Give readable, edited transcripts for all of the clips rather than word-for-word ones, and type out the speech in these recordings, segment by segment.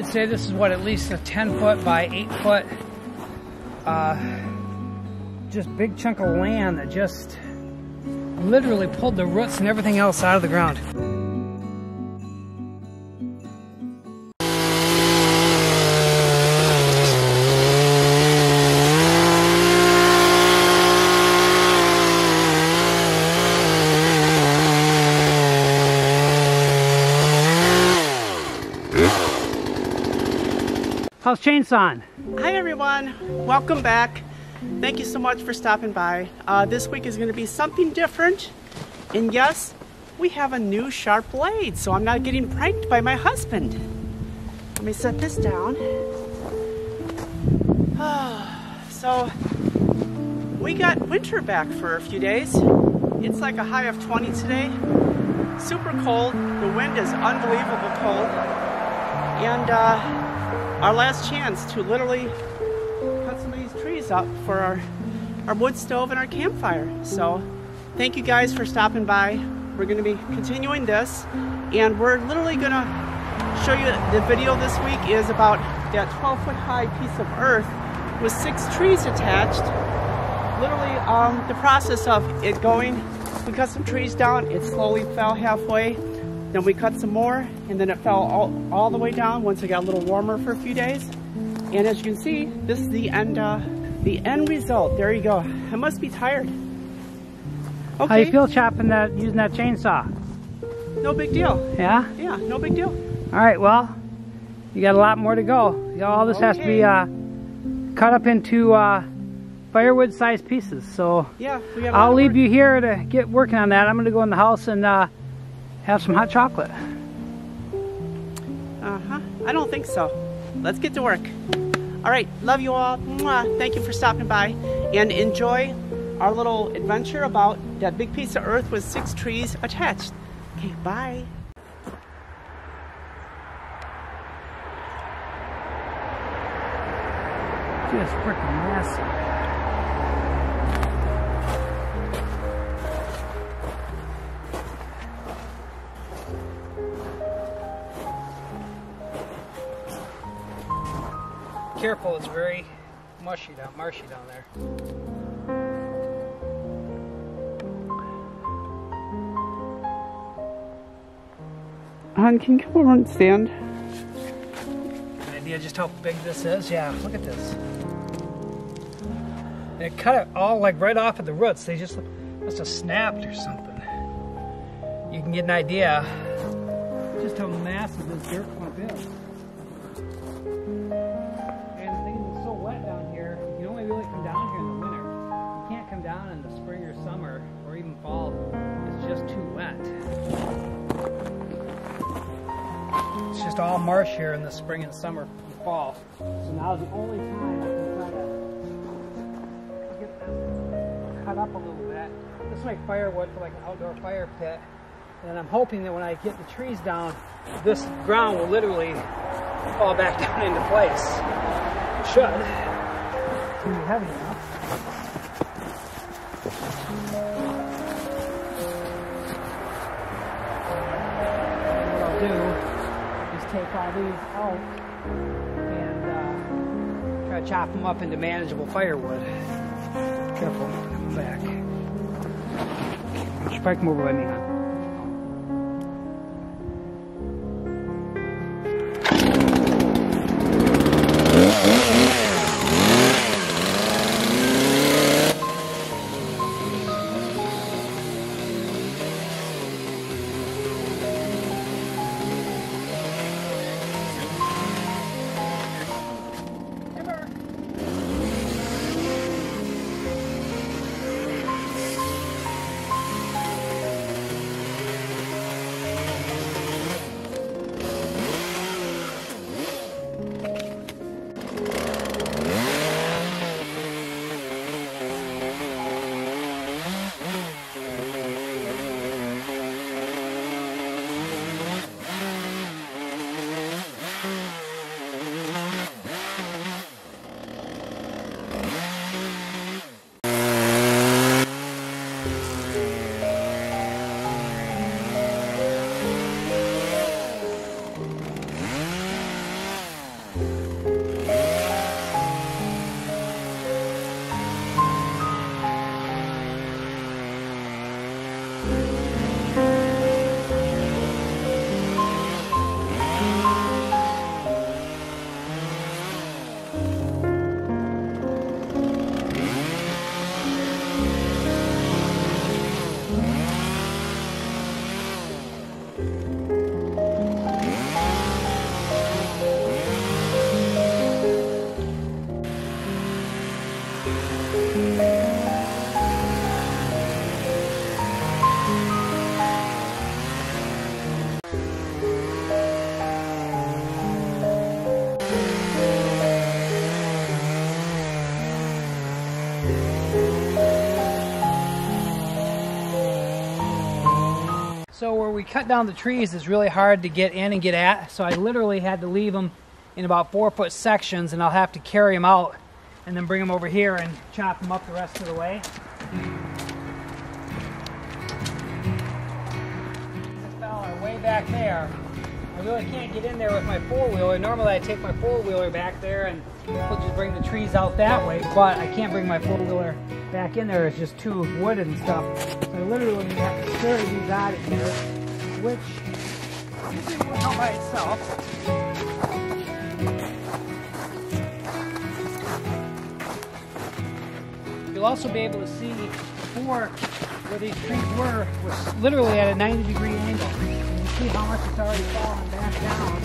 would say this is what, at least a 10 foot by 8 foot, just big chunk of land that just literally pulled the roots and everything else out of the ground. How's chainsawing? Hi everyone, welcome back. Thank you so much for stopping by. This week is going to be something different, and yes, we have a new sharp blade, so I'm not getting pranked by my husband. Let me set this down. So we got winter back for a few days. It's like a high of 20 today. Super cold. The wind is unbelievable cold, and our last chance to literally cut some of these trees up for our wood stove and our campfire. So thank you guys for stopping by. We're going to be continuing this, and we're literally going to show you the video this week is about that 12-foot high piece of earth with 6 trees attached. Literally the process of it going, we cut some trees down, it slowly fell halfway. Then we cut some more, and then it fell all the way down once it got a little warmer for a few days. And as you can see, this is the end result. There you go. I must be tired. Okay. How you feel chopping that, using that chainsaw? No big deal. Yeah? Yeah, no big deal. All right, well, you got a lot more to go. All this has to be cut up into firewood-sized pieces. So yeah, I'll leave you here to get working on that. I'm going to go in the house and have some hot chocolate. I don't think so. Let's get to work. All right, love you all. Mwah. Thank you for stopping by, and enjoy our little adventure about that big piece of earth with 6 trees attached. Okay, bye. Just freaking massive. Careful, it's very marshy down there. Hon, can you come over and stand? An idea just how big this is? Yeah, look at this. They cut it all like right off at the roots. They just must have snapped or something. You can get an idea just how massive this dirt clump is. Down in the spring or summer or even fall, it's just too wet. It's just all marsh here in the spring and summer and fall. So now's the only time I can try to get this cut up a little bit. This will make firewood for like an outdoor fire pit. And I'm hoping that when I get the trees down, this ground will literally fall back down into place. It should. It's going to be heavy enough. Do is take all these out and try to chop them up into manageable firewood. Careful, I'm back. You should probably come over by me, huh? So where we cut down the trees is really hard to get in and get at, so I literally had to leave them in about 4-foot sections, and I'll have to carry them out and then bring them over here and chop them up the rest of the way. This fella way back there, I really can't get in there with my four-wheeler. Normally I take my four-wheeler back there and we'll just bring the trees out that way, but I can't bring my four-wheeler back in there. It's just too wooded and stuff. So I literally have to carry these out of here, which usually will help by itself. You'll also be able to see before where these trees were was literally at a 90-degree angle. And you see how much it's already fallen back down.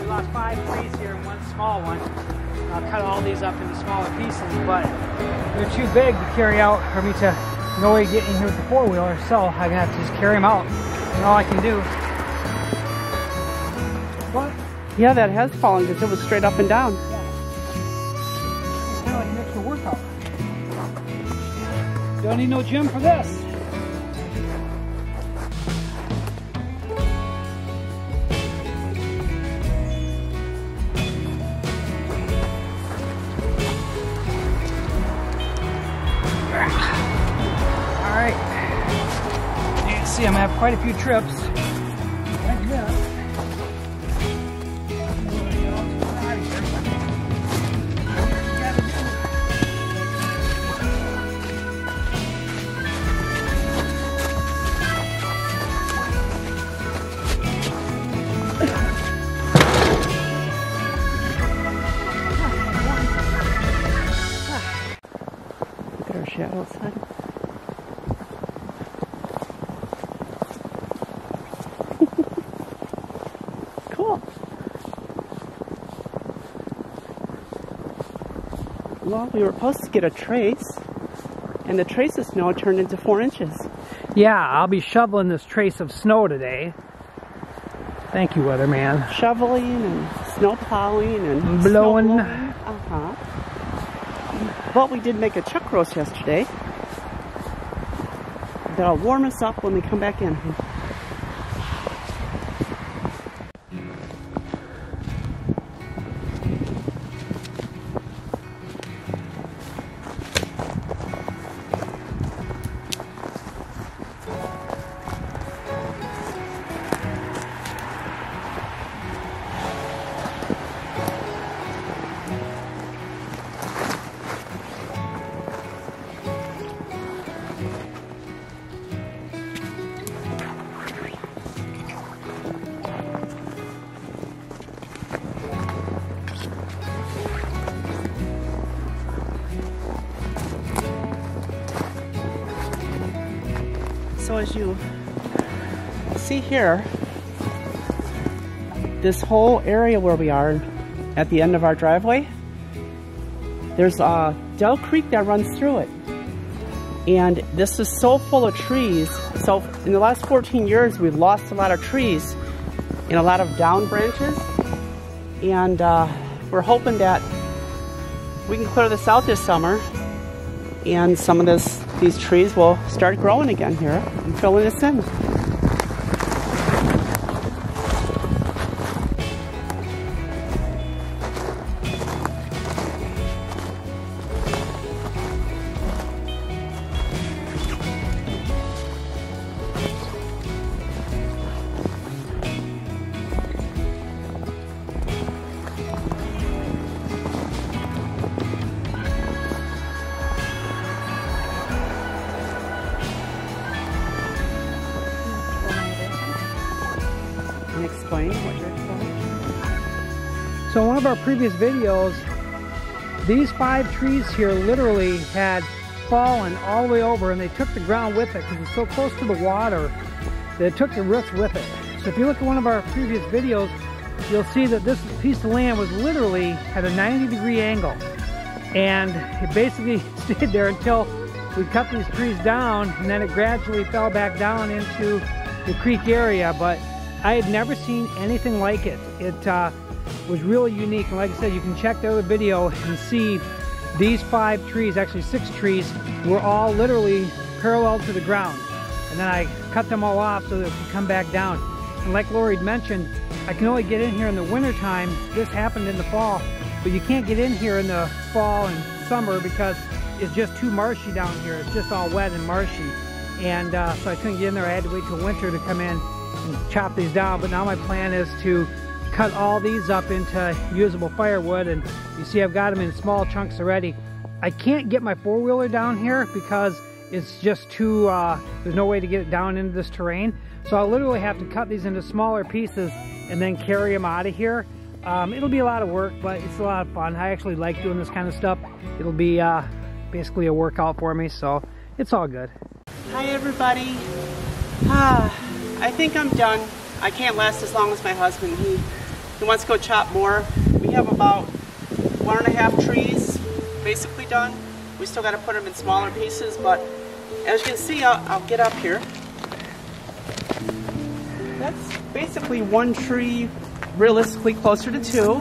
We lost 5 trees here and 1 small one. I'll cut all these up into smaller pieces, but they're too big to carry out for me to no way get in here with the four-wheeler, so I'm gonna have to just carry them out. That's all I can do. But Yeah, that has fallen because it was straight up and down. yeah, it's kind of like an extra workout. Don't need no gym for this. All right. You can see I'm gonna have quite a few trips. Like this. Look at our shadow side. Cool. Well, we were supposed to get a trace, and the trace of snow turned into 4 inches. Yeah, I'll be shoveling this trace of snow today. Thank you, weatherman. Shoveling and snow plowing and Blowing. snow blowing. Uh-huh. But we did make a chuck roast yesterday. That'll warm us up when we come back in. So as you see here, this whole area where we are at the end of our driveway, there's a Dell Creek that runs through it. And this is so full of trees. So in the last 14 years, we've lost a lot of trees and a lot of down branches. And we're hoping that we can clear this out this summer and some of these trees will start growing again here and filling this in. Explain what you're explaining. So in one of our previous videos, these 5 trees here literally had fallen all the way over, and they took the ground with it because it's so close to the water that it took the roots with it. So if you look at one of our previous videos, you'll see that this piece of land was literally at a 90-degree angle, and it basically stayed there until we cut these trees down, and then it gradually fell back down into the creek area. But I had never seen anything like it. was really unique. And like I said, you can check the other video and see these 5 trees, actually 6 trees, were all literally parallel to the ground. And then I cut them all off so that it could come back down. And like Lori had mentioned, I can only get in here in the winter time. This happened in the fall, but you can't get in here in the fall and summer because it's just too marshy down here. It's just all wet and marshy. And so I couldn't get in there. I had to wait till winter to come in and chop these down. But now my plan is to cut all these up into usable firewood. And you see I've got them in small chunks already. I can't get my 4-wheeler down here because it's just too, there's no way to get it down into this terrain. So I'll literally have to cut these into smaller pieces and then carry them out of here. It'll be a lot of work, but it's a lot of fun. I actually like doing this kind of stuff. It'll be basically a workout for me, so it's all good. Hi everybody. I think I'm done. I can't last as long as my husband. He wants to go chop more. We have about 1.5 trees basically done. We still got to put them in smaller pieces, but as you can see, I'll get up here. That's basically 1 tree, realistically closer to 2.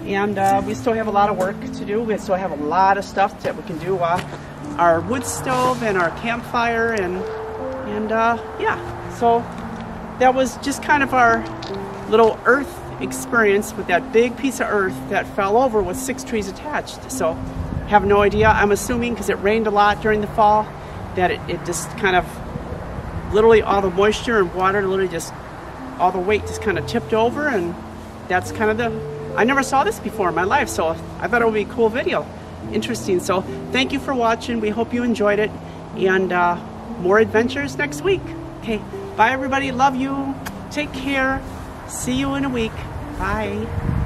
And we still have a lot of work to do. We still have a lot of stuff that we can do. Our wood stove and our campfire and yeah. So that was just kind of our little earth experience with that big piece of earth that fell over with 6 trees attached. So have no idea. I'm assuming because it rained a lot during the fall that it just kind of literally all the moisture and water literally just all the weight just kind of tipped over, and that's kind of I never saw this before in my life, so I thought it would be a cool video. Interesting. So thank you for watching. We hope you enjoyed it, and more adventures next week. Okay, bye everybody. Love you. Take care. See you in a week. Bye.